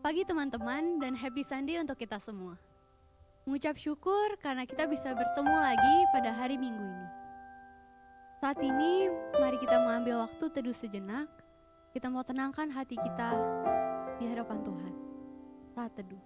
pagi teman-teman dan happy Sunday untuk kita semua. Mengucap syukur karena kita bisa bertemu lagi pada hari Minggu ini. Saat ini mari kita mengambil waktu teduh sejenak. Kita mau tenangkan hati kita di hadapan Tuhan. Saat teduh.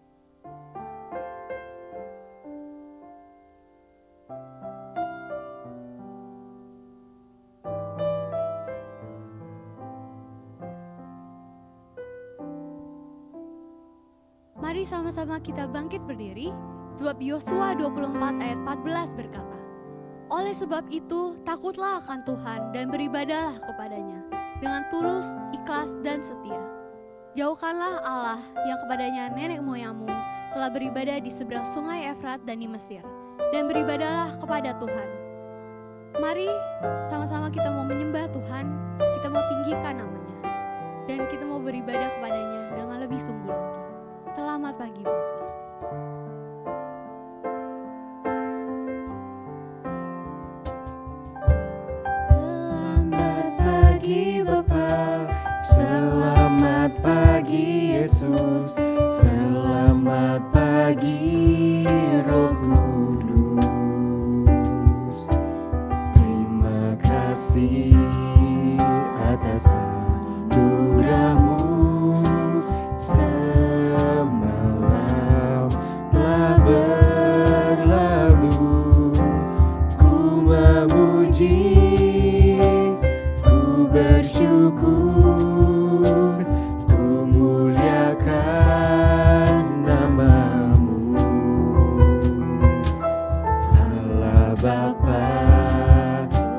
Mari sama-sama kita bangkit berdiri, sebab Yosua 24 ayat 14 berkata, oleh sebab itu takutlah akan Tuhan dan beribadahlah kepadanya dengan tulus, ikhlas dan setia. Jauhkanlah Allah yang kepadanya nenek moyangmu telah beribadah di seberang sungai Efrat dan di Mesir, dan beribadahlah kepada Tuhan. Mari sama-sama kita mau menyembah Tuhan, kita mau tinggikan namanya, dan kita mau beribadah kepadanya dengan lebih sungguh lagi. Selamat pagi Bapak. Selamat pagi Bapak, selamat pagi Yesus, selamat pagi Roh Kudus. Terima kasih atas anugerah-Mu. Semalam telah berlalu, ku memuji, ku bersyukur, ku muliakan nama-Mu. Allah Bapa,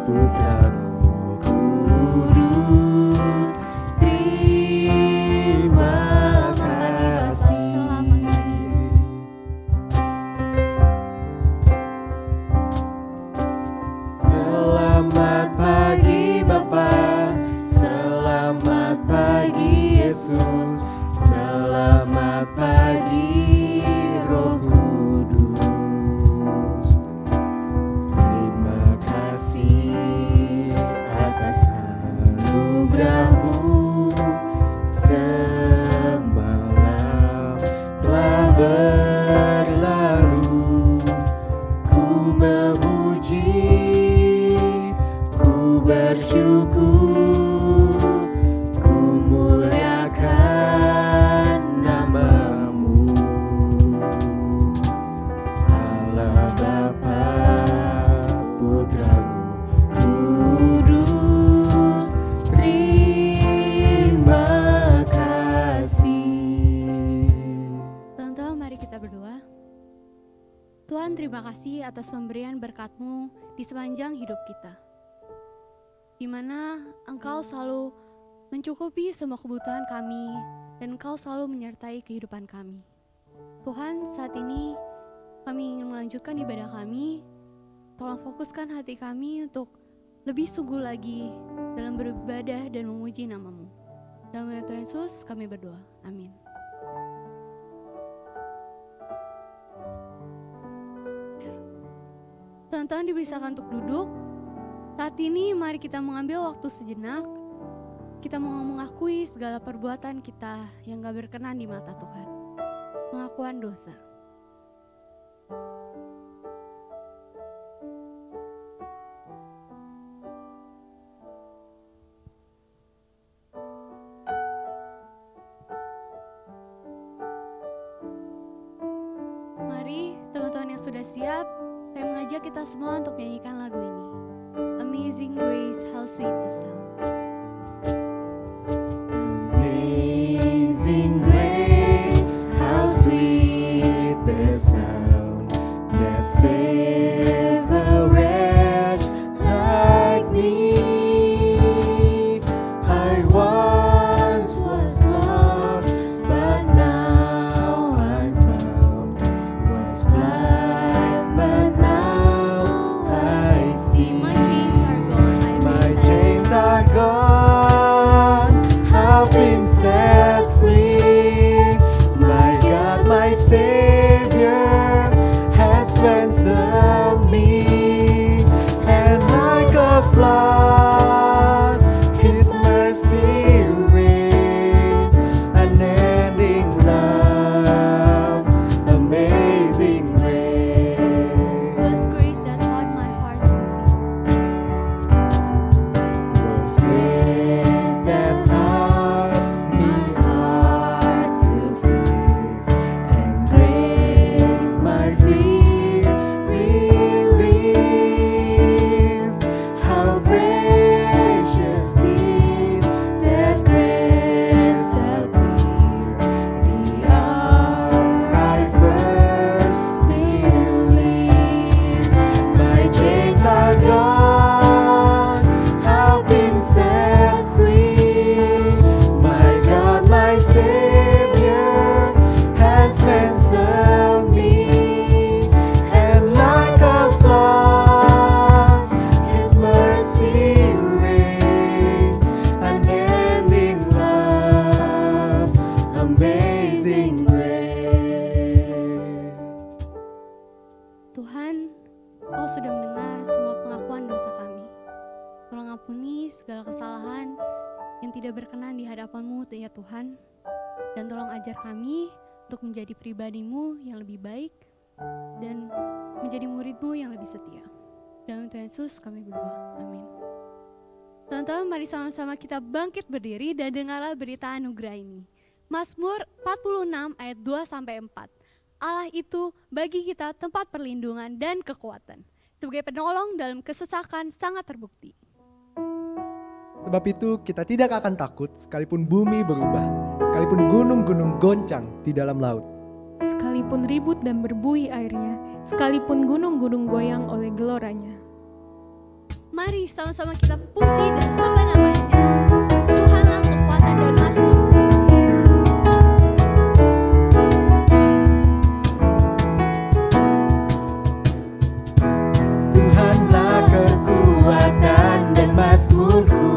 Putra, Roh Kudus, terima kasih. Selamat pagi Bapa, selamat pagi Yesus, selamat pagi Roh Kudus. Terima kasih atas anugerah-Mu. Semalam telah berlalu, ku memuji, ku bersyukur, ku muliakan nama-Mu. Allah Bapa, Putra, Roh Kudus, terima kasih. Teman-teman, mari kita berdoa. Tuhan, terima kasih atas pemberian berkat-Mu di sepanjang hidup kita, di mana Engkau selalu mencukupi semua kebutuhan kami dan Engkau selalu menyertai kehidupan kami. Tuhan, saat ini kami ingin melanjutkan ibadah kami. Tolong fokuskan hati kami untuk lebih sungguh lagi dalam beribadah dan memuji nama-Mu. Dalam nama Tuhan Yesus kami berdoa. Amin. Teman-teman dipersilakan untuk duduk. Saat ini mari kita mengambil waktu sejenak. Kita mau mengakui segala perbuatan kita yang gak berkenan di mata Tuhan. Pengakuan dosa. Mari teman-teman yang sudah siap, saya mengajak kita semua untuk menyanyikan lagu ini. Amazing Grace, how sweet the sound. Amazing grace, how sweet the sound that saved a wretch like me. I once was lost, but now I'm found. Was blind, but now I see. My chains are gone. My chains are gone. amazing grace. Tuhan, Kau sudah mendengar semua pengakuan dosa kami. Tolong ampuni segala kesalahan yang tidak berkenan di hadapan-Mu ya Tuhan. Dan tolong ajar kami untuk menjadi pribadi-Mu yang lebih baik dan menjadi murid-Mu yang lebih setia. Dalam Tuhan Yesus kami berdoa. Amin. Teman-teman, mari sama-sama kita bangkit berdiri dan dengarlah berita anugerah ini. Mazmur 46 ayat 2-4. Allah itu bagi kita tempat perlindungan dan kekuatan. Sebagai penolong dalam kesesakan sangat terbukti. Sebab itu kita tidak akan takut sekalipun bumi berubah, sekalipun gunung-gunung goncang di dalam laut. Sekalipun ribut dan berbuih airnya, sekalipun gunung-gunung goyang oleh geloranya. Mari sama-sama kita puji dan sembah namanya. Tuhanlah kekuatan dan mazmur. Tuhanlah kekuatan dan mazmurku,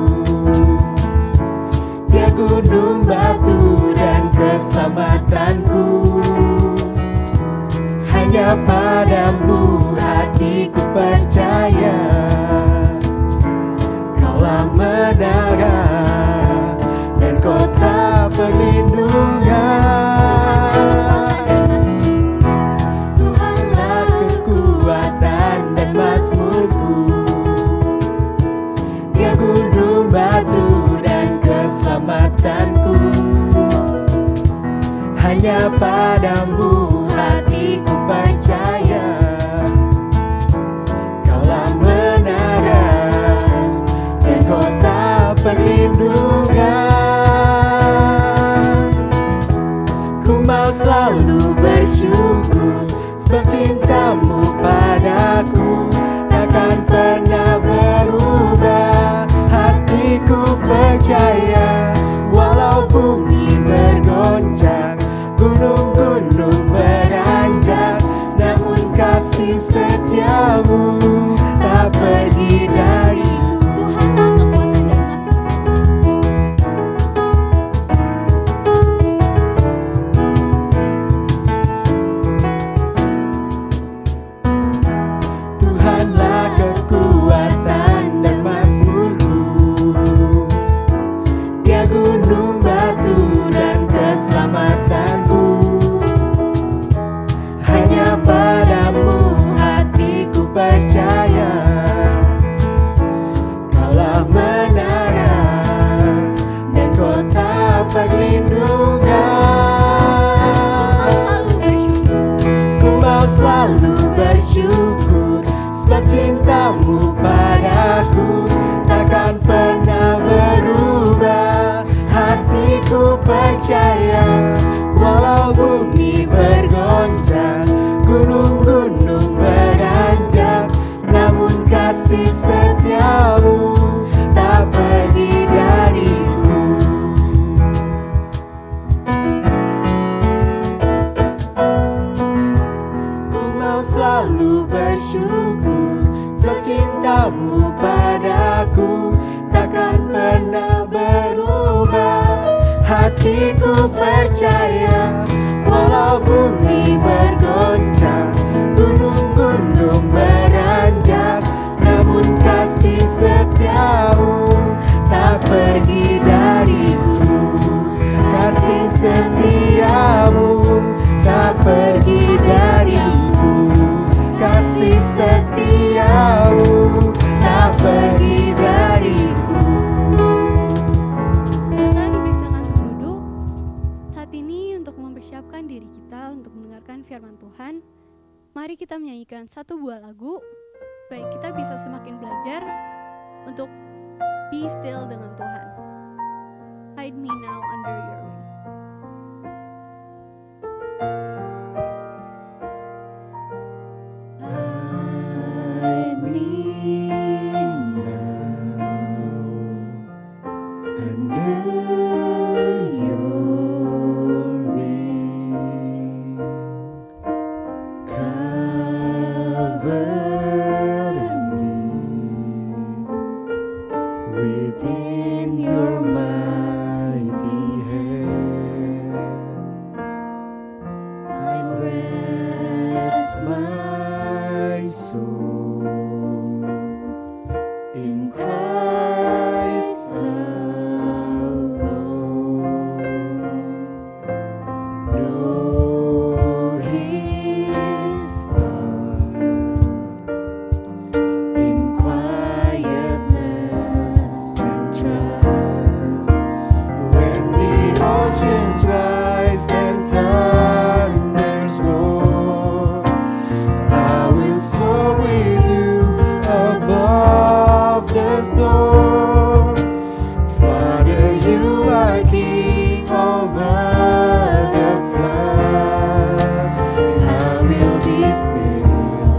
Dia gunung batu dan keselamatanku. Hanya padamu hatiku percaya, Kaulah menara dan kota perlindungan. Tuhanlah kekuatan dan mazmurku, Dia gunung batu dan keselamatanku. Hanya padamu hatiku percaya, Kaulah menara dan kota perlindungan. Ku mau selalu bersyukur, sebab cintamu padaku takkan pernah berubah. Hatiku percaya, walau bumi bergoncang, gunung-gunung beranjak, namun kasih setiamu tak pergi dariku. Tuhanlah kekuatan dan mazmur. Tuhanlah kekuatan dan mazmurku, Dia gunung batu dan keselamatanku. Hanya padamu hatiku percaya, Kaulah menara dan kota perlindungan. Ku mau selalu bersyukur, sebab cintamu padaku takkan pernah berubah. Hatiku percaya, walau bumi bergoncang, gunung-gunung beranjak, namun kasih setiamu tak pergi dariku. Ku mau selalu bersyukur, sebab cintamu padaku takkan pernah berubah. Hatiku percaya, walau bumi bergoncang, gunung-gunung beranjak, namun kasih setiamu tak pergi dariku. Kasih setiamu tak pergi dariku. Kasih setiamu tak pergi dariku. Kita dipersilakan untuk duduk. Saat ini untuk mempersiapkan diri kita untuk mendengarkan firman Tuhan, mari kita menyanyikan satu buah lagu supaya kita bisa semakin belajar untuk be still dengan Tuhan. Hide me now under your wing. Hide me now under your wing. Cover me within your mighty hand. my soul in Christ alone. Know His heart in quietness and trust. When the oceans rise and thunders roar, I will soar with you above the storm. Father, you are King over the flood. I will be still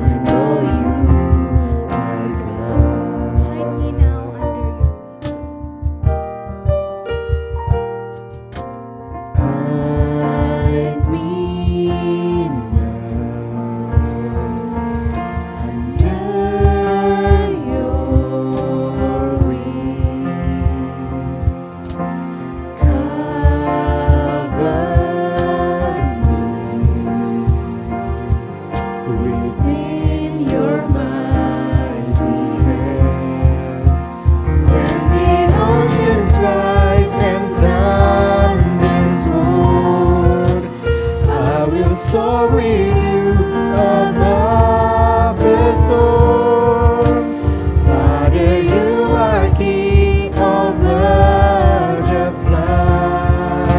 and know you are God. Hide me now under your Hide me now under your wings. Cover me within your mighty hands. When the oceans rise and thunders roar, I will soar with you above the storms. Father, you are King over the flood.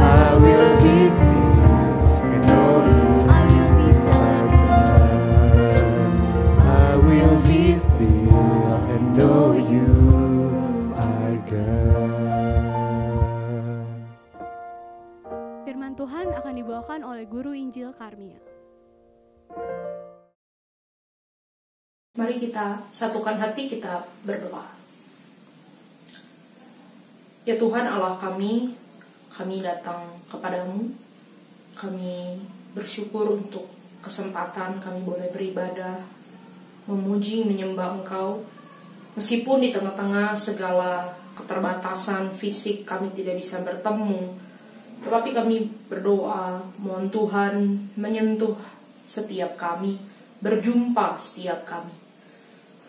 I will be still and know you I will be still. are God. I will be still and know you are God. Firman Tuhan akan dibawakan oleh Guru Injil Karmia. Mari kita satukan hati, kita berdoa. Ya Tuhan Allah kami datang kepadamu. Kami bersyukur untuk kesempatan kami boleh beribadah, memuji, menyembah Engkau. Meskipun di tengah-tengah segala keterbatasan fisik kami tidak bisa bertemu, tetapi kami berdoa, mohon Tuhan menyentuh setiap kami, berjumpa setiap kami.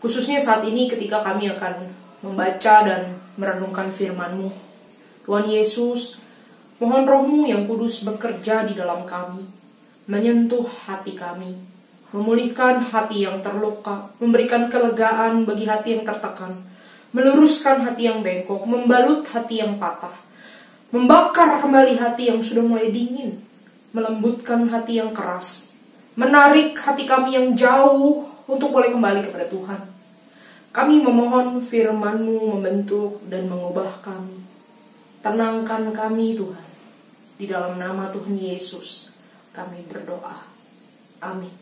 Khususnya saat ini ketika kami akan membaca dan merenungkan firman-Mu. Tuhan Yesus, mohon Roh-Mu yang kudus bekerja di dalam kami, menyentuh hati kami, memulihkan hati yang terluka, memberikan kelegaan bagi hati yang tertekan, meluruskan hati yang bengkok, membalut hati yang patah, membakar kembali hati yang sudah mulai dingin, melembutkan hati yang keras, menarik hati kami yang jauh untuk boleh kembali kepada Tuhan. Kami memohon firman-Mu membentuk dan mengubah kami. Tenangkan kami Tuhan. Di dalam nama Tuhan Yesus kami berdoa. Amin.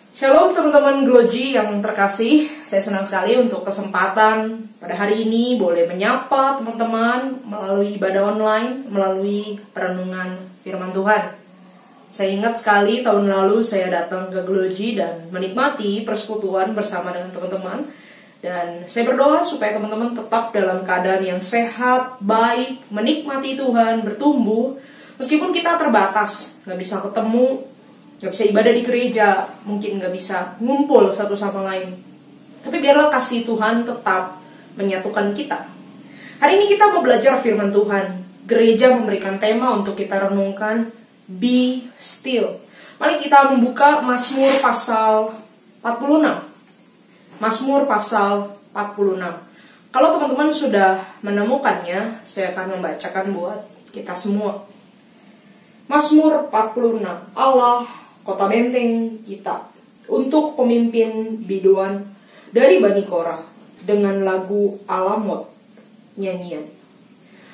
Shalom teman-teman Gloji yang terkasih. Saya senang sekali untuk kesempatan pada hari ini boleh menyapa teman-teman melalui ibadah online, melalui perenungan firman Tuhan. Saya ingat sekali tahun lalu saya datang ke Gloji dan menikmati persekutuan bersama dengan teman-teman. Dan saya berdoa supaya teman-teman tetap dalam keadaan yang sehat, baik, menikmati Tuhan, bertumbuh. Meskipun kita terbatas, gak bisa ketemu, gak bisa ibadah di gereja, mungkin gak bisa ngumpul satu sama lain. Tapi biarlah kasih Tuhan tetap menyatukan kita. Hari ini kita mau belajar firman Tuhan. Gereja memberikan tema untuk kita renungkan, Be Still. Mari kita membuka Mazmur pasal 46. Mazmur pasal 46. Kalau teman-teman sudah menemukannya, saya akan membacakan buat kita semua. Mazmur 46. Allah, kota benteng kita, untuk pemimpin biduan dari Bani Korah, dengan lagu Alamot, nyanyian.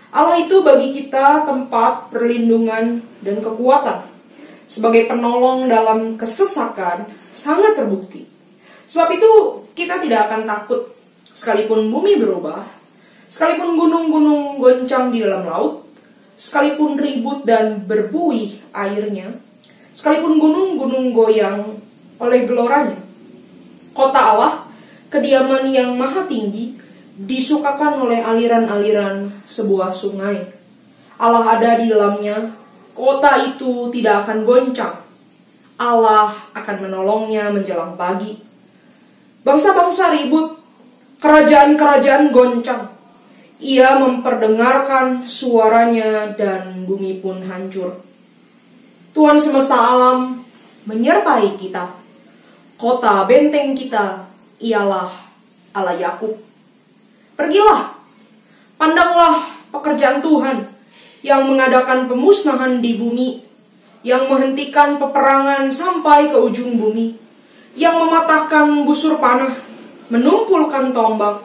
Allah itu bagi kita tempat perlindungan dan kekuatan. Sebagai penolong dalam kesesakan, sangat terbukti. Sebab itu kita tidak akan takut, sekalipun bumi berubah, sekalipun gunung-gunung goncang di dalam laut, sekalipun ribut dan berbuih airnya, sekalipun gunung-gunung goyang oleh geloranya. Kota Allah, kediaman yang maha tinggi, disukakan oleh aliran-aliran sebuah sungai. Allah ada di dalamnya, kota itu tidak akan goncang. Allah akan menolongnya menjelang pagi. Bangsa-bangsa ribut, kerajaan-kerajaan goncang. Ia memperdengarkan suaranya dan bumi pun hancur. Tuhan semesta alam menyertai kita. Kota benteng kita ialah Allah Yakub. Pergilah, pandanglah pekerjaan Tuhan yang mengadakan pemusnahan di bumi, yang menghentikan peperangan sampai ke ujung bumi, yang mematahkan busur panah, menumpulkan tombak,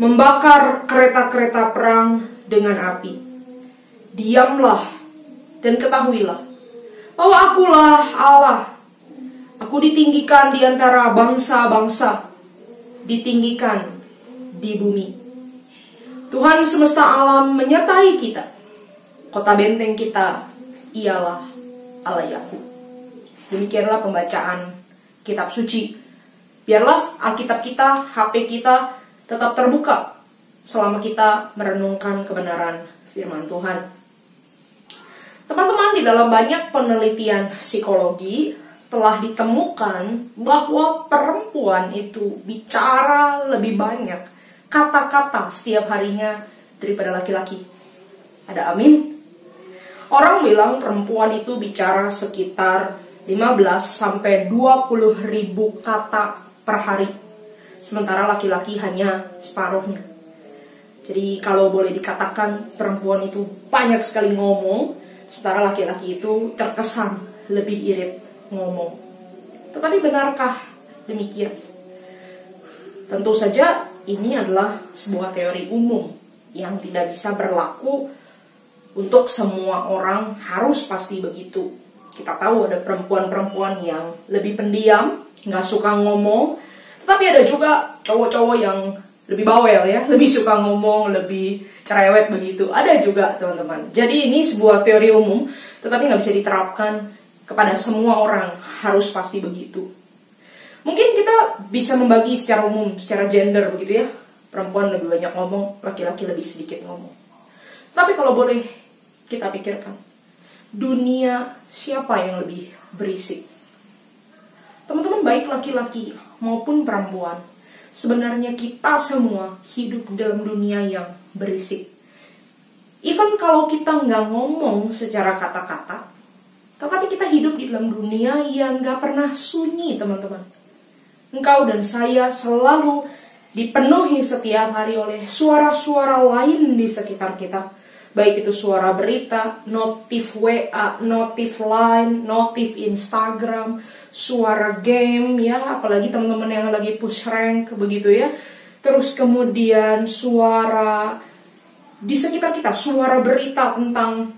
membakar kereta-kereta perang dengan api. Diamlah dan ketahuilah bahwa akulah Allah. Aku ditinggikan di antara bangsa-bangsa, ditinggikan di bumi. Tuhan semesta alam menyertai kita. Kota benteng kita ialah Allah Yakub. Demikianlah pembacaan kitab suci. Biarlah Alkitab kita, HP kita tetap terbuka selama kita merenungkan kebenaran firman Tuhan. Teman-teman, di dalam banyak penelitian psikologi telah ditemukan bahwa perempuan itu bicara lebih banyak kata-kata setiap harinya daripada laki-laki. Ada amin? Orang bilang perempuan itu bicara sekitar 15-20 ribu kata per hari. Sementara laki-laki hanya separuhnya. Jadi kalau boleh dikatakan perempuan itu banyak sekali ngomong, sementara laki-laki itu terkesan lebih irit ngomong. Tetapi benarkah demikian? Tentu saja ini adalah sebuah teori umum yang tidak bisa berlaku untuk semua orang harus pasti begitu. Kita tahu ada perempuan-perempuan yang lebih pendiam, nggak suka ngomong. Tetapi ada juga cowok-cowok yang lebih bawel ya, lebih suka ngomong, lebih cerewet begitu. Ada juga teman-teman. Jadi ini sebuah teori umum, tetapi nggak bisa diterapkan kepada semua orang harus pasti begitu. Mungkin kita bisa membagi secara umum, secara gender begitu ya. Perempuan lebih banyak ngomong, laki-laki lebih sedikit ngomong. Tapi kalau boleh kita pikirkan, dunia siapa yang lebih berisik? Teman-teman, baik laki-laki maupun perempuan, sebenarnya kita semua hidup dalam dunia yang berisik. Even kalau kita nggak ngomong secara kata-kata, tetapi kita hidup di dalam dunia yang nggak pernah sunyi, teman-teman. Engkau dan saya selalu dipenuhi setiap hari oleh suara-suara lain di sekitar kita. Baik itu suara berita, notif WA, notif Line, notif Instagram, suara game ya, apalagi teman-teman yang lagi push rank begitu ya. Terus kemudian suara di sekitar kita, suara berita tentang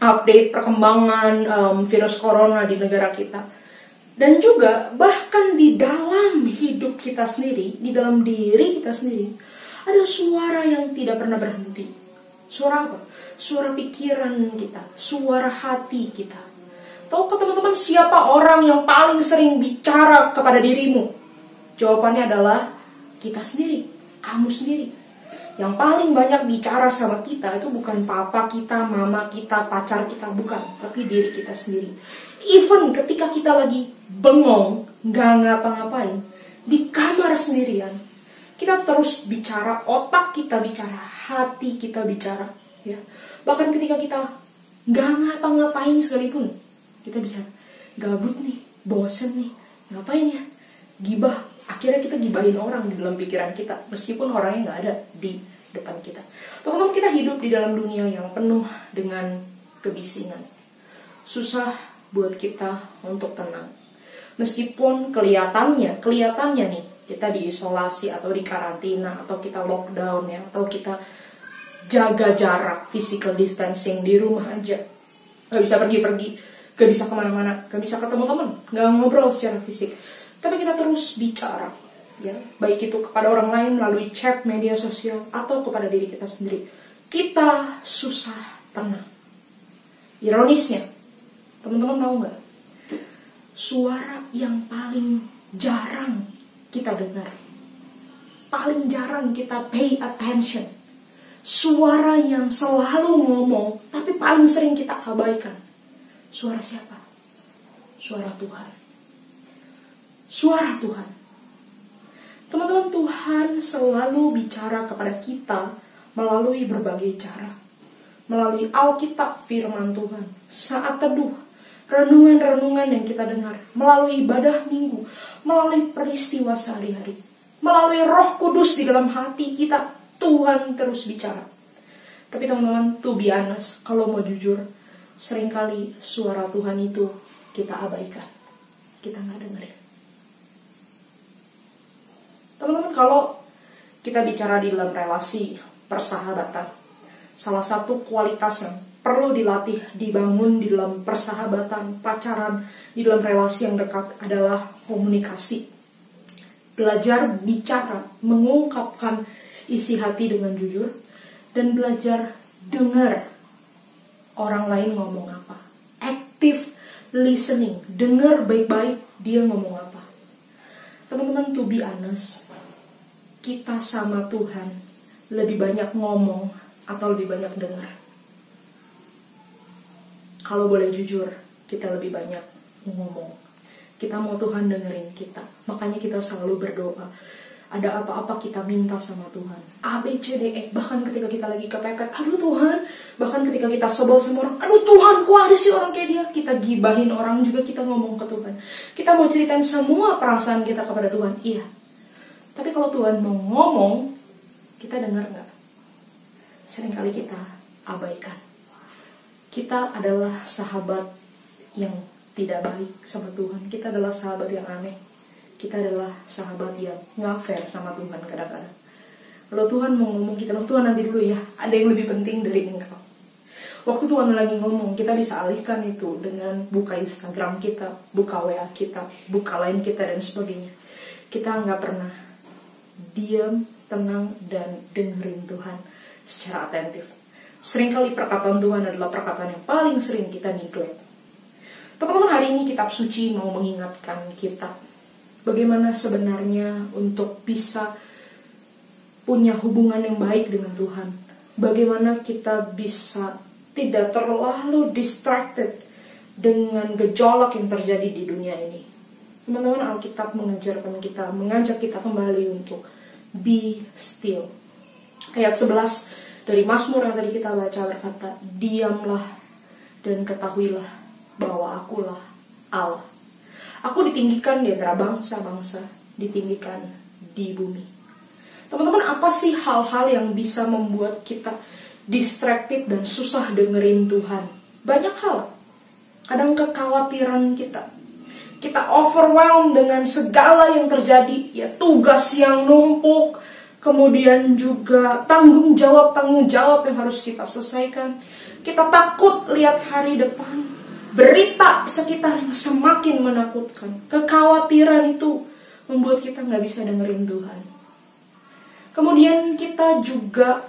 update perkembangan virus corona di negara kita. Dan juga bahkan di dalam hidup kita sendiri, di dalam diri kita sendiri, ada suara yang tidak pernah berhenti. Suara apa? Suara pikiran kita, suara hati kita. Tahukah teman-teman siapa orang yang paling sering bicara kepada dirimu? Jawabannya adalah kita sendiri, kamu sendiri. Yang paling banyak bicara sama kita itu bukan papa kita, mama kita, pacar kita, bukan. Tapi diri kita sendiri. Even ketika kita lagi bengong, gak ngapa-ngapain, di kamar sendirian, kita terus bicara, otak kita bicara, hati kita bicara. Ya. Bahkan ketika kita gak ngapa-ngapain sekalipun, kita bicara, gabut nih, bosen nih, ngapain ya? Gibah. Akhirnya kita gibahin orang di dalam pikiran kita, meskipun orangnya gak ada di depan kita. Teman-teman, kita hidup di dalam dunia yang penuh dengan kebisingan. Susah buat kita untuk tenang. Meskipun kelihatannya nih, kita diisolasi atau di karantina, atau kita lockdown ya, atau kita jaga jarak, physical distancing di rumah aja. Gak bisa pergi-pergi, gak bisa kemana-mana, gak bisa ketemu teman, gak ngobrol secara fisik. Tapi kita terus bicara, ya, baik itu kepada orang lain melalui chat, media sosial, atau kepada diri kita sendiri. Kita susah tenang. Ironisnya, teman-teman tahu nggak? Suara yang paling jarang kita dengar, paling jarang kita pay attention, suara yang selalu ngomong, tapi paling sering kita abaikan. Suara siapa? suara Tuhan. Suara Tuhan. Teman-teman, Tuhan selalu bicara kepada kita melalui berbagai cara. Melalui Alkitab, firman Tuhan, saat teduh, renungan-renungan yang kita dengar, melalui ibadah minggu, melalui peristiwa sehari-hari, melalui Roh Kudus di dalam hati kita, Tuhan terus bicara. Tapi teman-teman, to be honest, kalau mau jujur, seringkali suara Tuhan itu kita abaikan. Kita nggak dengerin. Teman-teman, kalau kita bicara di dalam relasi persahabatan, salah satu kualitas yang perlu dilatih, dibangun di dalam persahabatan, pacaran, di dalam relasi yang dekat adalah komunikasi. Belajar bicara, mengungkapkan isi hati dengan jujur, dan belajar dengar orang lain ngomong apa. Active listening, dengar baik-baik dia ngomong apa. Teman-teman, to be honest, kita sama Tuhan lebih banyak ngomong atau lebih banyak dengar? Kalau boleh jujur, kita lebih banyak ngomong. Kita mau Tuhan dengerin kita. Makanya kita selalu berdoa. Ada apa-apa kita minta sama Tuhan. A, B, C, D, E. Bahkan ketika kita lagi kepepet, aduh Tuhan. Bahkan ketika kita sebel sama orang, aduh Tuhan, kok ada sih orang kayak dia. Kita gibahin orang juga, kita ngomong ke Tuhan. Kita mau ceritain semua perasaan kita kepada Tuhan. Iya. Tapi kalau Tuhan mau ngomong, kita dengar gak? Seringkali kita abaikan. Kita adalah sahabat yang tidak baik sama Tuhan. Kita adalah sahabat yang aneh. Kita adalah sahabat yang gak fair sama Tuhan kadang-kadang. Kalau Tuhan mau ngomong, kita bilang, Tuhan nanti dulu ya, ada yang lebih penting dari engkau. Waktu Tuhan lagi ngomong, kita bisa alihkan itu dengan buka Instagram kita, buka WA kita, buka Line kita, dan sebagainya. Kita gak pernah diam, tenang, dan dengerin Tuhan secara atentif. Seringkali perkataan Tuhan adalah perkataan yang paling sering kita neglect. Teman-teman, hari ini kitab suci mau mengingatkan kita bagaimana sebenarnya untuk bisa punya hubungan yang baik dengan Tuhan. Bagaimana kita bisa tidak terlalu distracted dengan gejolak yang terjadi di dunia ini. Teman-teman, Alkitab mengajarkan kita, mengajak kita kembali untuk be still. Ayat 11 dari Mazmur yang tadi kita baca berkata, diamlah dan ketahuilah bahwa akulah Allah. Aku ditinggikan di antara bangsa-bangsa, ditinggikan di bumi. Teman-teman, apa sih hal-hal yang bisa membuat kita distracted dan susah dengerin Tuhan? Banyak hal. Kadang kekhawatiran kita. Kita overwhelmed dengan segala yang terjadi. Ya, tugas yang numpuk. Kemudian juga tanggung jawab yang harus kita selesaikan. Kita takut lihat hari depan. Berita sekitar yang semakin menakutkan. Kekhawatiran itu membuat kita gak bisa dengerin Tuhan. Kemudian kita juga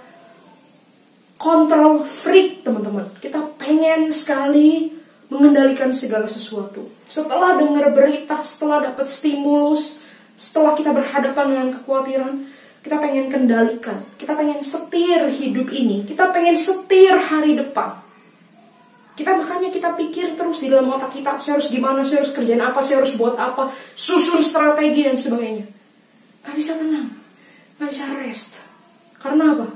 control freak, teman-teman. Kita pengen sekali mengendalikan segala sesuatu. Setelah dengar berita, setelah dapat stimulus, setelah kita berhadapan dengan kekhawatiran, kita pengen kendalikan. Kita pengen setir hidup ini. Kita pengen setir hari depan. Makanya kita pikir terus di dalam otak kita, saya harus gimana, saya harus kerjain apa, saya harus buat apa, susun strategi dan sebagainya. Gak bisa tenang, gak bisa rest. Karena apa?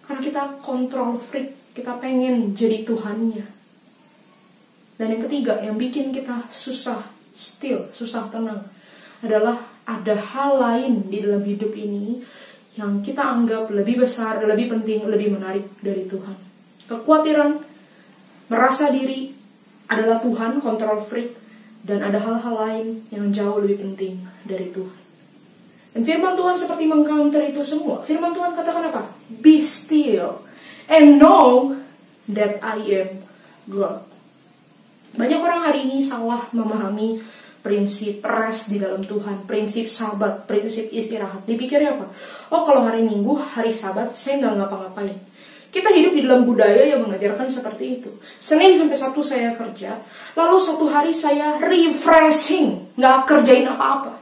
Karena kita control freak, kita pengen jadi Tuhannya. Dan yang ketiga, yang bikin kita susah still, susah tenang, adalah ada hal lain di dalam hidup ini yang kita anggap lebih besar, lebih penting, lebih menarik dari Tuhan. Kekhawatiran, merasa diri adalah Tuhan, control freak, dan ada hal-hal lain yang jauh lebih penting dari Tuhan. Dan firman Tuhan seperti mengcounter itu semua. Firman Tuhan katakan apa? Be still and know that I am God. Banyak orang hari ini salah memahami prinsip rest di dalam Tuhan, prinsip sabat, prinsip istirahat. Dipikirnya apa? Oh, kalau hari Minggu, hari Sabat, saya nggak ngapa-ngapain. Kita hidup di dalam budaya yang mengajarkan seperti itu. Senin sampai Sabtu saya kerja, lalu satu hari saya refreshing, nggak kerjain apa-apa,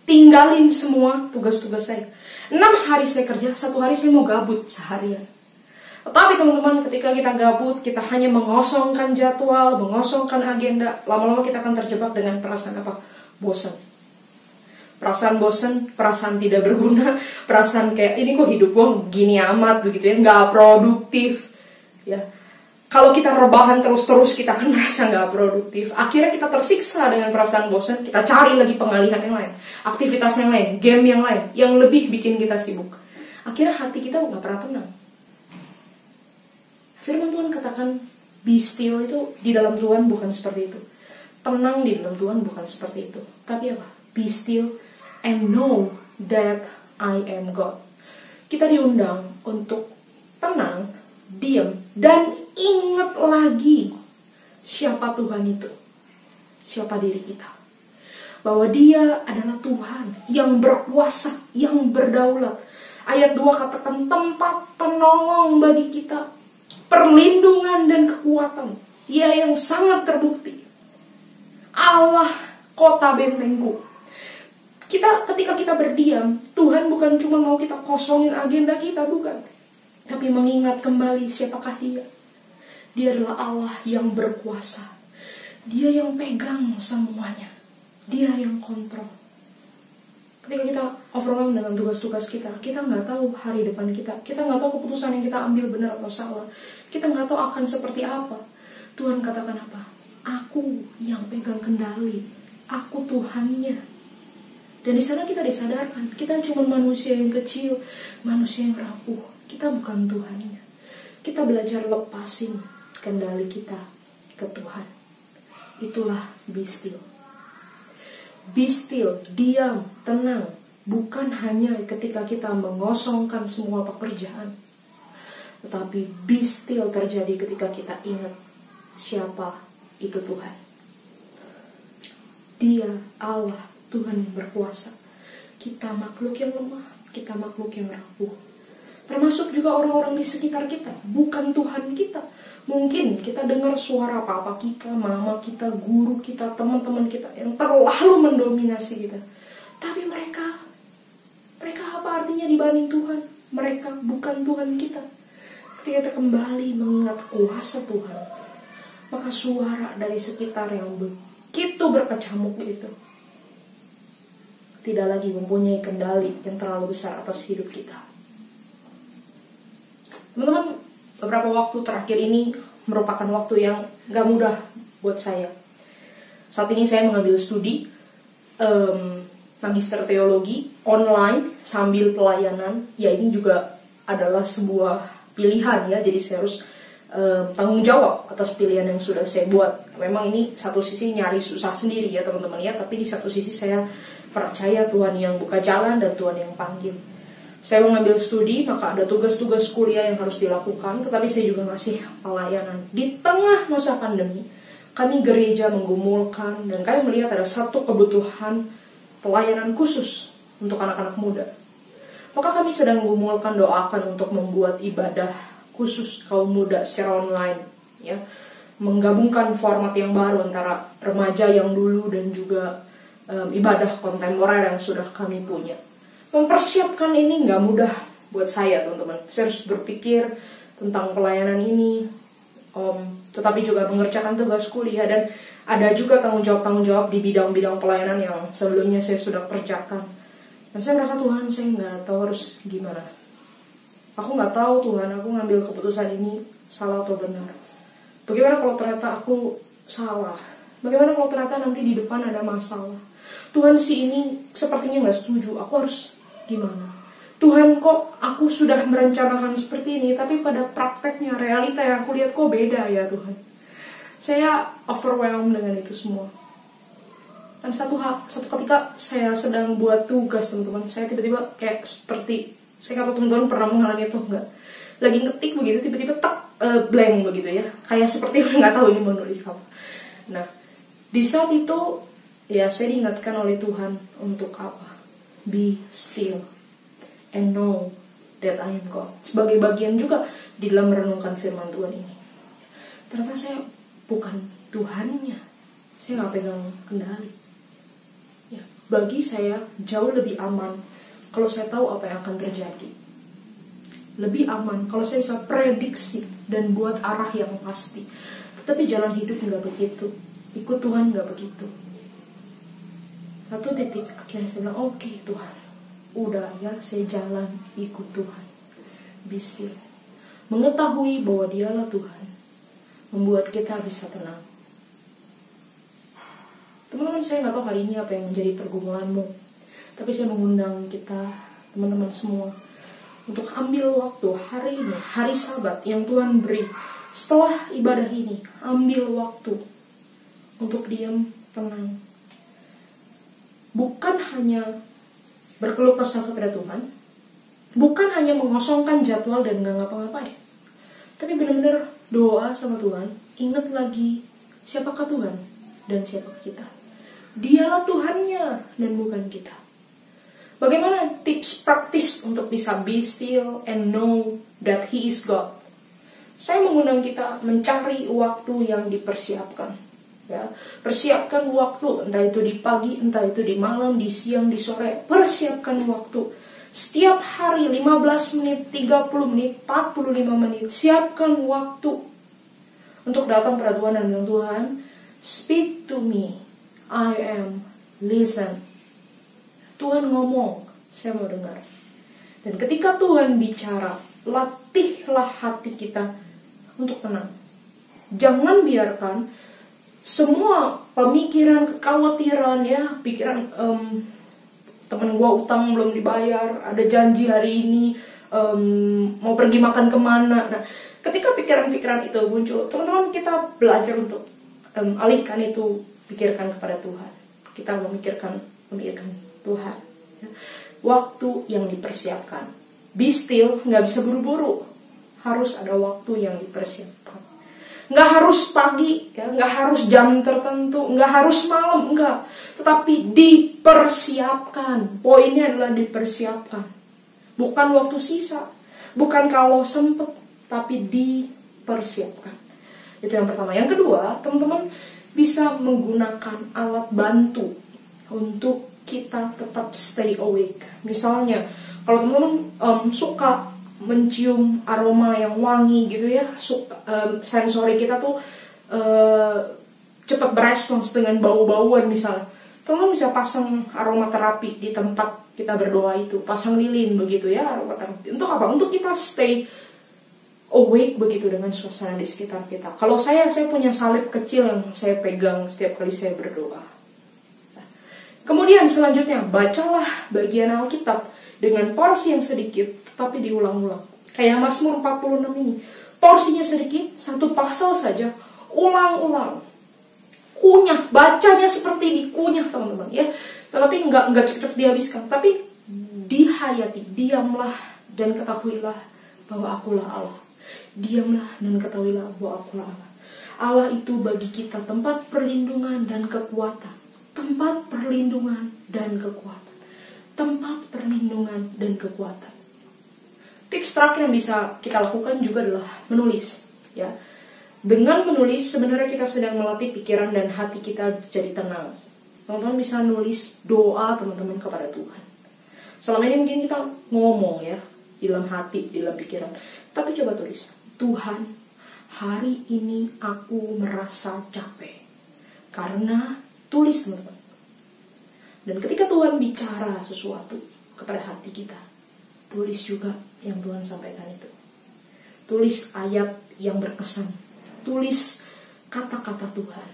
tinggalin semua tugas-tugas saya. 6 hari saya kerja, 1 hari saya mau gabut seharian. Tetapi teman-teman, ketika kita gabut, kita hanya mengosongkan jadwal, mengosongkan agenda, lama-lama kita akan terjebak dengan perasaan apa? Bosan. Perasaan bosan, perasaan tidak berguna, perasaan kayak ini kok hidup gue gini amat begitu ya, nggak produktif. Ya, kalau kita rebahan terus-terus kita akan merasa nggak produktif. Akhirnya kita tersiksa dengan perasaan bosan, kita cari lagi pengalihan yang lain, aktivitas yang lain, game yang lain, yang lebih bikin kita sibuk. Akhirnya hati kita nggak pernah tenang. Firman Tuhan katakan, be still itu di dalam Tuhan bukan seperti itu. Tenang di dalam Tuhan bukan seperti itu. Tapi apa? Be still and know that I am God. Kita diundang untuk tenang, diam, dan ingat lagi siapa Tuhan itu. Siapa diri kita. Bahwa Dia adalah Tuhan yang berkuasa, yang berdaulat. Ayat 2 katakan tempat penolong bagi kita, perlindungan dan kekuatan. Dia yang sangat terbukti. Allah kota bentengku. Ketika kita berdiam, Tuhan bukan cuma mau kita kosongin agenda kita, bukan. Tapi mengingat kembali siapakah Dia. Dia adalah Allah yang berkuasa. Dia yang pegang semuanya. Dia yang kontrol. Ketika kita overwhelmed dengan tugas-tugas kita nggak tahu hari depan kita nggak tahu keputusan yang kita ambil benar atau salah. Kita nggak tahu akan seperti apa. Tuhan katakan apa? Aku yang pegang kendali. Aku Tuhannya. Dan di sana kita disadarkan, kita cuma manusia yang kecil, manusia yang rapuh. Kita bukan Tuhannya. Kita belajar lepasin kendali kita ke Tuhan. Itulah be still. Be still, diam, tenang. Bukan hanya ketika kita mengosongkan semua pekerjaan. Tetapi be still terjadi ketika kita ingat siapa itu Tuhan. Dia Allah, Tuhan yang berkuasa. Kita makhluk yang lemah, kita makhluk yang rapuh. Termasuk juga orang-orang di sekitar kita, bukan Tuhan kita. Mungkin kita dengar suara papa kita, mama kita, guru kita, teman-teman kita yang terlalu mendominasi kita. Tapi mereka apa artinya dibanding Tuhan? Mereka bukan Tuhan kita. Ketika kita kembali mengingat kuasa Tuhan, maka suara dari sekitar yang begitu berkecamuk itu tidak lagi mempunyai kendali yang terlalu besar atas hidup kita. Teman-teman, beberapa waktu terakhir ini merupakan waktu yang gak mudah buat saya. Saat ini saya mengambil studi magister teologi online sambil pelayanan. Ya, ini juga adalah sebuah pilihan ya. Jadi saya harus tanggung jawab atas pilihan yang sudah saya buat. Memang ini satu sisi nyari susah sendiri ya teman-teman ya. Tapi di satu sisi saya percaya Tuhan yang buka jalan dan Tuhan yang panggil. Saya mengambil studi, maka ada tugas-tugas kuliah yang harus dilakukan. Tetapi saya juga ngasih pelayanan. Di tengah masa pandemi, kami gereja menggumulkan dan kami melihat ada satu kebutuhan pelayanan khusus untuk anak-anak muda. Maka kami sedang menggumulkan doakan untuk membuat ibadah khusus kaum muda secara online. Ya, menggabungkan format yang baru antara remaja yang dulu dan juga ibadah kontemporer yang sudah kami punya. Mempersiapkan ini gak mudah buat saya teman-teman. Saya harus berpikir tentang pelayanan ini, tetapi juga mengerjakan tugas kuliah. Dan ada juga tanggung jawab di bidang-bidang pelayanan yang sebelumnya saya sudah kerjakan. Dan saya merasa Tuhan, saya gak tahu harus gimana. Aku gak tahu Tuhan, aku ngambil keputusan ini salah atau benar. Bagaimana kalau ternyata aku salah? Bagaimana kalau ternyata nanti di depan ada masalah? Tuhan si ini sepertinya gak setuju, aku harus gimana? Tuhan, kok aku sudah merencanakan seperti ini, tapi pada prakteknya, realita yang aku lihat kok beda ya Tuhan. Saya overwhelmed dengan itu semua. Dan satu ketika saya sedang buat tugas teman-teman, saya tiba-tiba kayak seperti, saya nggak tahu teman-teman pernah mengalami itu enggak, lagi ngetik begitu, tiba-tiba blank begitu ya, kayak seperti nggak tahu ini mau nulis apa. Nah, di saat itu ya saya diingatkan oleh Tuhan untuk apa? Be still and know that I am God. Sebagai bagian juga di dalam merenungkan firman Tuhan ini. Ternyata saya bukan Tuhannya. Saya gak pegang kendali. Ya, bagi saya jauh lebih aman kalau saya tahu apa yang akan terjadi. lebih aman kalau saya bisa prediksi dan buat arah yang pasti. Tapi jalan hidup nggak begitu, ikut Tuhan nggak begitu. Satu titik akhirnya saya bilang, oke Tuhan, udah ya, saya jalan ikut Tuhan. Be still. Mengetahui bahwa Dialah Tuhan membuat kita bisa tenang. Teman-teman, saya nggak tahu hari ini apa yang menjadi pergumulanmu, tapi saya mengundang kita, teman-teman semua, untuk ambil waktu hari ini, hari Sabat yang Tuhan beri. Setelah ibadah ini, ambil waktu untuk diam, tenang. Bukan hanya berkeluh kesah kepada Tuhan, bukan hanya mengosongkan jadwal dan gak ngapa-ngapain, tapi benar-benar doa sama Tuhan. Ingat lagi siapakah Tuhan dan siapakah kita. Dialah Tuhannya dan bukan kita. Bagaimana tips praktis untuk bisa be still and know that He is God? Saya mengundang kita mencari waktu yang dipersiapkan. Ya, persiapkan waktu, entah itu di pagi, entah itu di malam, di siang, di sore. Persiapkan waktu. Setiap hari 15 menit, 30 menit, 45 menit. Siapkan waktu untuk datang pada Tuhan dan bilang, Tuhan, speak to me. I am listen. Tuhan ngomong, saya mau dengar. Dan ketika Tuhan bicara, latihlah hati kita untuk tenang. Jangan biarkan semua pemikiran, kekhawatiran, ya, pikiran temen gue utang belum dibayar, ada janji hari ini, mau pergi makan kemana. Nah, ketika pikiran-pikiran itu muncul, teman-teman, kita belajar untuk alihkan itu, pikirkan kepada Tuhan. Kita memikirkan Tuhan. Ya. Waktu yang dipersiapkan. Be still, nggak bisa buru-buru. Harus ada waktu yang dipersiapkan. Nggak harus pagi, ya, nggak harus jam tertentu, nggak harus malam, nggak. Tetapi dipersiapkan. Poinnya adalah dipersiapkan. Bukan waktu sisa, bukan kalau sempet, tapi dipersiapkan. Itu yang pertama. Yang kedua, teman-teman bisa menggunakan alat bantu untuk kita tetap stay awake. Misalnya, kalau teman-teman suka mencium aroma yang wangi gitu ya, sensori kita tuh cepat berespons dengan bau-bauan misalnya. Teman-teman bisa pasang aromaterapi di tempat kita berdoa itu, pasang lilin begitu ya, aromaterapi. Untuk apa? Untuk kita stay awake begitu dengan suasana di sekitar kita. Kalau saya punya salib kecil yang saya pegang setiap kali saya berdoa. Kemudian selanjutnya, bacalah bagian Alkitab dengan porsi yang sedikit, tapi diulang-ulang. Kayak Mazmur 46 ini. Porsinya sedikit, satu pasal saja, ulang-ulang. Kunyah, bacanya seperti dikunyah teman-teman ya. Tetapi nggak cek-cek dihabiskan, tapi dihayati. Diamlah dan ketahuilah bahwa akulah Allah. Diamlah dan ketahuilah bahwa akulah Allah. Allah itu bagi kita tempat perlindungan dan kekuatan. Tempat perlindungan dan kekuatan. Tempat perlindungan dan kekuatan. Tips terakhir yang bisa kita lakukan juga adalah menulis. Ya, dengan menulis sebenarnya kita sedang melatih pikiran dan hati kita jadi tenang. Teman-teman bisa nulis doa teman-teman kepada Tuhan. Selama ini mungkin kita ngomong ya, di dalam hati, di dalam pikiran. Tapi coba tulis, Tuhan, hari ini aku merasa capek. Karena tulis teman-teman. Dan ketika Tuhan bicara sesuatu kepada hati kita, tulis juga yang Tuhan sampaikan itu. Tulis ayat yang berkesan. Tulis kata-kata Tuhan.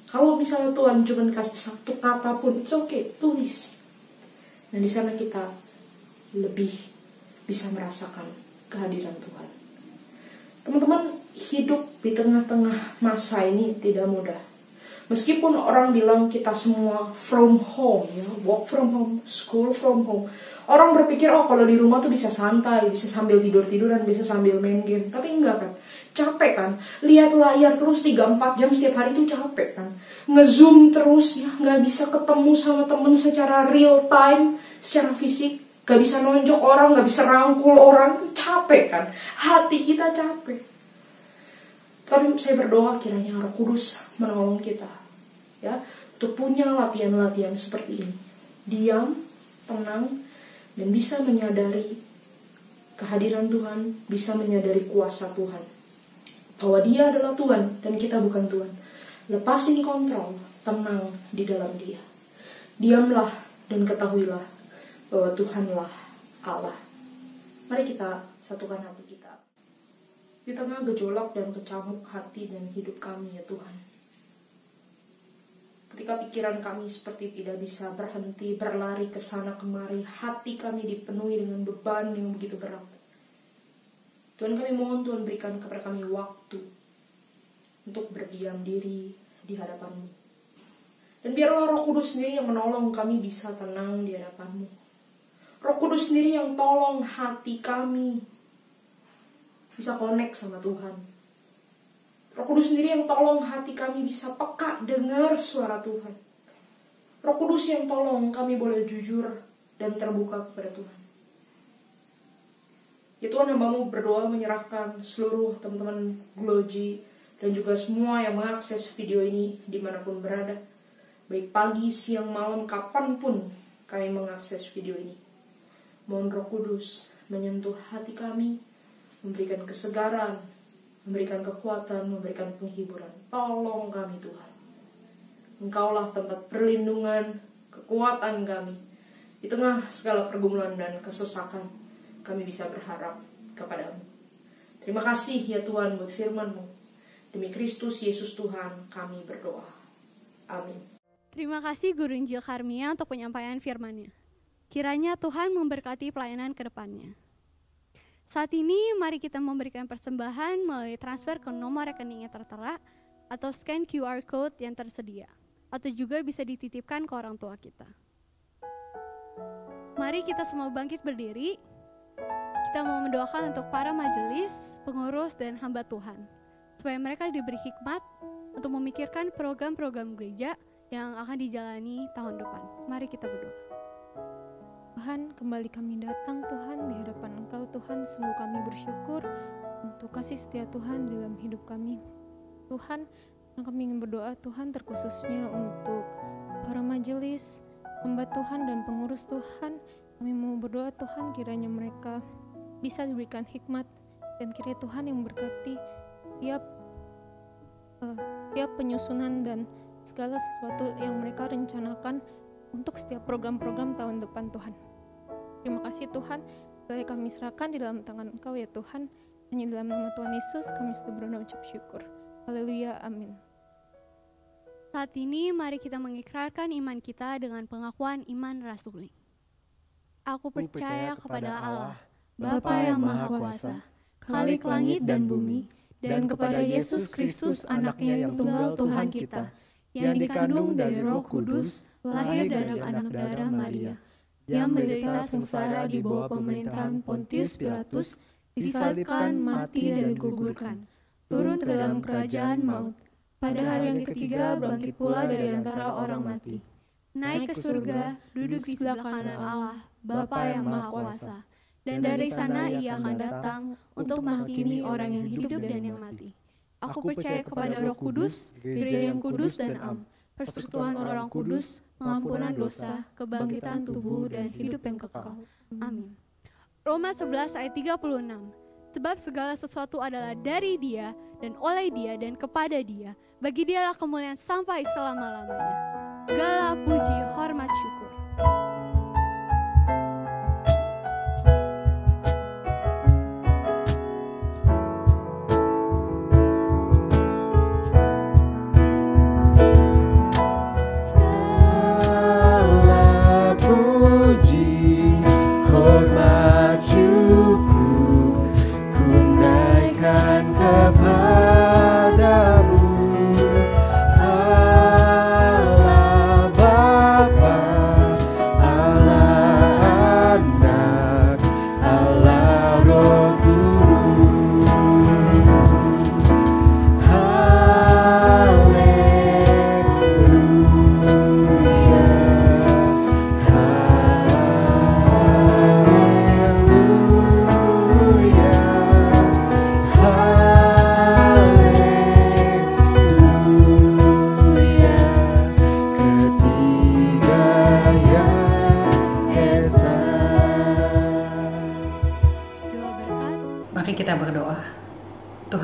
Kalau misalnya Tuhan cuma kasih satu kata pun, it's okay, tulis. Dan di sana kita lebih bisa merasakan kehadiran Tuhan. Teman-teman, hidup di tengah-tengah masa ini tidak mudah. Meskipun orang bilang kita semua from home, ya, work from home, school from home. Orang berpikir, oh kalau di rumah tuh bisa santai, bisa sambil tidur-tiduran, bisa sambil main game. Tapi enggak kan, capek kan. Lihat layar terus 3-4 jam setiap hari itu capek kan. Nge-zoom terus ya, gak bisa ketemu sama temen secara real time, secara fisik. Gak bisa nonjok orang, gak bisa rangkul orang, capek kan. Hati kita capek. Tapi saya berdoa kiranya Roh Kudus menolong kita ya, untuk punya latihan-latihan seperti ini. Diam, tenang, dan bisa menyadari kehadiran Tuhan, bisa menyadari kuasa Tuhan. Bahwa Dia adalah Tuhan dan kita bukan Tuhan. Lepasin kontrol, tenang di dalam Dia. Diamlah dan ketahuilah bahwa Tuhanlah Allah. Mari kita satukan hati kita. Di tengah gejolak dan kecamuk hati dan hidup kami ya Tuhan. Ketika pikiran kami seperti tidak bisa berhenti berlari ke sana kemari, hati kami dipenuhi dengan beban yang begitu berat. Tuhan, kami mohon Tuhan berikan kepada kami waktu untuk berdiam diri di hadapan-Mu. Dan biarlah Roh Kudus sendiri yang menolong kami bisa tenang di hadapan-Mu. Roh Kudus sendiri yang tolong hati kami bisa connect sama Tuhan. Roh Kudus sendiri yang tolong hati kami bisa peka dengar suara Tuhan. Roh Kudus yang tolong kami boleh jujur dan terbuka kepada Tuhan. Ya Tuhan, hamba-Mu berdoa menyerahkan seluruh teman-teman Gloji dan juga semua yang mengakses video ini dimanapun berada. Baik pagi, siang, malam, kapanpun kami mengakses video ini. Mohon Roh Kudus menyentuh hati kami, memberikan kesegaran, memberikan kekuatan, memberikan penghiburan. Tolong kami Tuhan. Engkaulah tempat perlindungan, kekuatan kami. Di tengah segala pergumulan dan kesesakan, kami bisa berharap kepada-Mu. Terima kasih ya Tuhan buat firman-Mu. Demi Kristus Yesus Tuhan kami berdoa. Amin. Terima kasih Guru Injil Karmia untuk penyampaian firman-Nya. Kiranya Tuhan memberkati pelayanan ke depannya. Saat ini mari kita memberikan persembahan melalui transfer ke nomor rekening yang tertera atau scan QR code yang tersedia, atau juga bisa dititipkan ke orang tua kita. Mari kita semua bangkit berdiri. Kita mau mendoakan untuk para majelis, pengurus, dan hamba Tuhan, supaya mereka diberi hikmat untuk memikirkan program-program gereja yang akan dijalani tahun depan. Mari kita berdoa. Tuhan, kembali kami datang Tuhan di hadapan Engkau Tuhan. Sungguh kami bersyukur untuk kasih setia Tuhan dalam hidup kami. Tuhan, kami ingin berdoa Tuhan terkhususnya untuk para majelis, hamba Tuhan dan pengurus Tuhan. Kami mau berdoa Tuhan kiranya mereka bisa diberikan hikmat dan kiranya Tuhan yang memberkati setiap penyusunan dan segala sesuatu yang mereka rencanakan untuk setiap program-program tahun depan Tuhan. Terima kasih Tuhan, segala kami serahkan di dalam tangan Engkau ya Tuhan. Hanya dalam nama Tuhan Yesus kami sudah berdoa ucap syukur. Haleluya, amin. Saat ini mari kita mengikrarkan iman kita dengan pengakuan iman rasuli. Aku percaya kepada Allah, Bapa yang Maha Kuasa, Khalik langit dan bumi, dan kepada Yesus Kristus anaknya yang tunggal Tuhan kita, yang dikandung dari Roh Kudus, lahir dari anak darah Maria, yang menderita sengsara di bawah pemerintahan Pontius Pilatus, disalibkan, mati dan dikuburkan, turun ke dalam kerajaan maut, pada hari yang ketiga bangkit pula dari antara orang mati, naik ke surga, duduk di sebelah kanan Allah, Bapa yang Maha Kuasa, dan dari sana Ia akan datang untuk menghakimi orang yang hidup dan yang mati. Aku percaya kepada Roh Kudus, gereja yang kudus dan am, persekutuan orang kudus, pengampunan dosa, kebangkitan tubuh dan hidup yang kekal. Amin. Roma 11 ayat 36. Sebab segala sesuatu adalah dari Dia dan oleh Dia dan kepada Dia. Bagi Dialah kemuliaan sampai selama-lamanya. Segala puji, hormat, syukur. Kepadamu Allah Bapa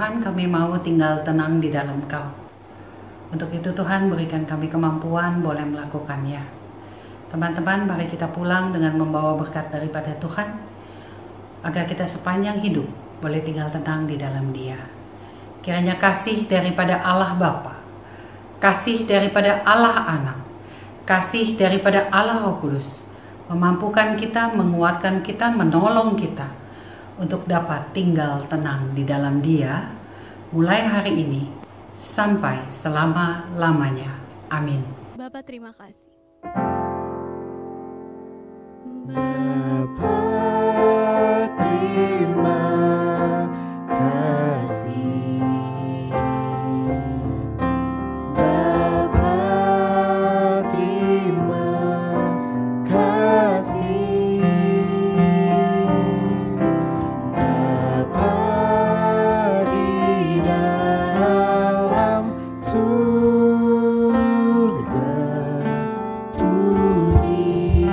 Tuhan, kami mau tinggal tenang di dalam Kau. Untuk itu Tuhan, berikan kami kemampuan boleh melakukannya. Teman-teman, mari kita pulang dengan membawa berkat daripada Tuhan, agar kita sepanjang hidup boleh tinggal tenang di dalam Dia. Kiranya kasih daripada Allah Bapa, kasih daripada Allah Anak, kasih daripada Allah Roh Kudus memampukan kita, menguatkan kita, menolong kita untuk dapat tinggal tenang di dalam Dia mulai hari ini sampai selama-lamanya. Amin. Bapak terima kasih. Bapa terima kasih. Bapa terima kasih. Bapa di dalam surga, puji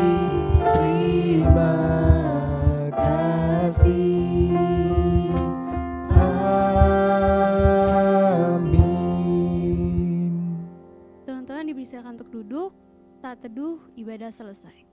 terima kasih. Amin. Teman-teman dipersilakan untuk duduk, saat teduh ibadah selesai.